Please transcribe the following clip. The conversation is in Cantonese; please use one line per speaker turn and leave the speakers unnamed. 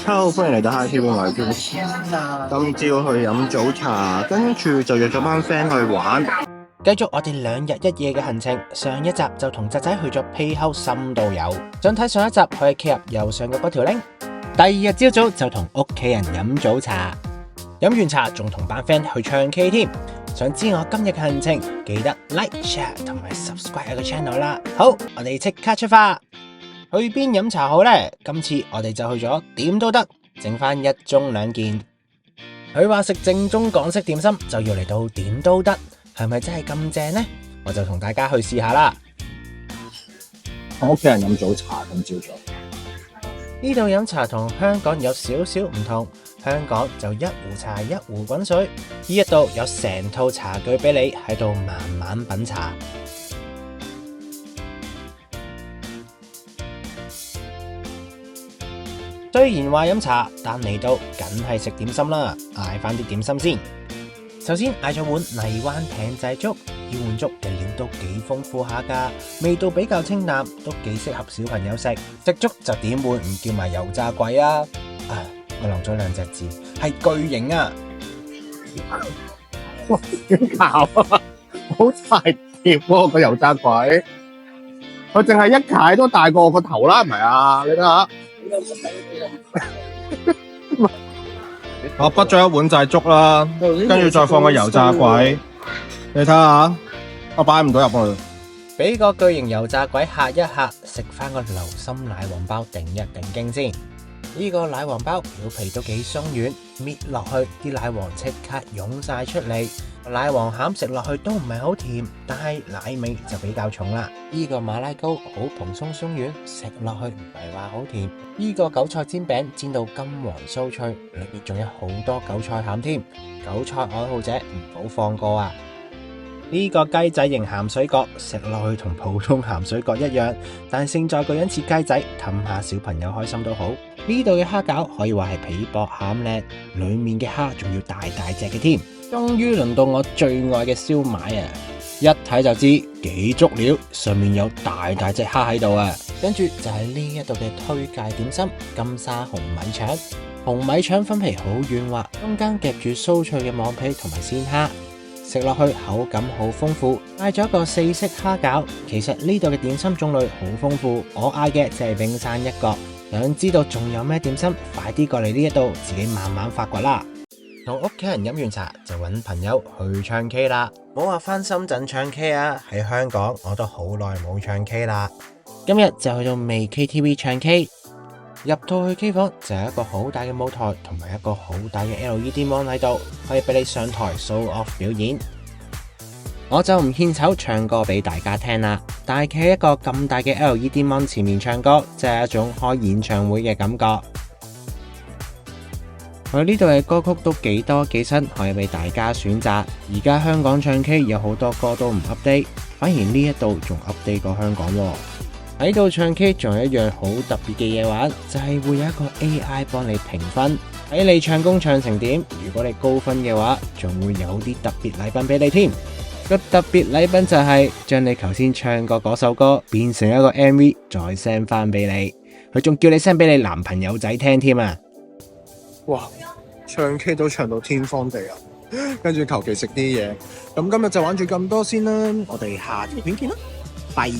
Hello，歡迎嚟到 High Tea，我係 Jules。今朝去飲早茶，跟住就約咗班 friend 去玩。
繼續我哋2日1夜嘅行程，上一集就同侄仔去咗 Playhouse 深度遊，想睇上一集可以 click 入右上嘅嗰條 link。第二日朝早就同屋企人飲早茶，飲完茶仲同班 friend 去唱 K 添。想知我今日嘅行程，記得 like、share 同埋 subscribe 我個 channel 啦。好，我哋即刻出發。去邊飲茶好呢？今次我哋就去咗點都得，整翻1盅2件。佢話食正宗港式點心就要嚟到點都得，係咪真係咁正呢？我就同大家去試下啦。
我屋企人飲早茶，今朝早。
呢度飲茶同香港有少少唔同，香港就1壺茶1壺滾水，呢一度有成套茶具俾你喺度慢慢品茶。雖然話飲茶，但嚟到梗係食點心啦，嗌翻啲點心先。首先嗌咗碗荔灣艇仔粥，呢碗粥嘅料都幾豐富下噶，味道比較清淡，都幾適合小朋友食。食粥就點會唔叫埋油炸鬼啊！我漏咗2隻字，係巨型啊！
哇，點搞啊？好大碟喎個油炸鬼，佢淨係一解都大過我個頭啦，係咪啊？你睇下。我畢咗1碗就係粥啦，跟住再放個油炸鬼，你睇下，我擺唔到入去。
俾個巨型油炸鬼嚇一嚇，食翻個流心奶黃包定一定驚先。呢個奶黃包表皮都幾鬆軟，搣落去啲奶黃即刻湧晒出嚟。奶黃餡食落去都唔係好甜，但係奶味就比較重啦。呢個馬拉糕好蓬鬆鬆軟，食落去唔係話好甜。呢個韭菜煎餅煎到金黃酥脆，裏面仲有好多韭菜餡添，韭菜愛好者唔好放過啊！呢個雞仔型鹹水角食落去同普通鹹水角一樣，但勝在個樣似雞仔，氹下小朋友開心都好。呢度嘅蝦餃可以話係皮薄餡靚，裏面嘅蝦仲要大大隻嘅添。終於輪到我最愛嘅燒賣啊！一睇就知幾足料，上面有大大隻蝦喺度啊！跟住就係呢一度嘅推介點心金沙紅米腸。紅米腸分皮好軟滑，中間夾住酥脆嘅網皮同埋鮮蝦。食落去口感好豐富，嗌咗個4色蝦餃。其實呢度嘅點心種類好豐富，我嗌嘅就係冰山一角。想知道仲有咩點心，快啲過嚟呢一度自己慢慢發掘啦。同屋企人飲完茶就揾朋友去唱 K 啦。唔好話返深圳唱 K 啊，喺香港我都好耐冇唱 K 啦。今日就去到微 KTV 唱 K。入到去 K 房就有一個好大嘅舞台同埋一個好大嘅 LED mon 喺度，可以俾你上台 show off 表演。我就唔獻醜唱歌俾大家聽啦，但係企喺一個咁大嘅 LED mon 前面唱歌，就係一種開演唱會嘅感覺。佢呢度嘅歌曲都幾多幾新，可以俾大家選擇。而家香港唱 K 有好多歌都唔 update， 反而呢一度仲 update 過香港喎。喺度唱 K 仲有一樣好特別嘅嘢玩，就係會有一個 AI 幫你評分，睇你唱功唱成點。如果你高分嘅話，仲會有啲特別禮品俾你添。個特別禮品就係將你頭先唱過嗰首歌變成一個 MV， 再 send 翻俾你。佢仲叫你 send 俾你男朋友仔聽添啊！
哇，唱 K 都唱到天荒地老，跟住求其食啲嘢。咁今日就玩住咁多先啦，我哋下條片見啦，拜。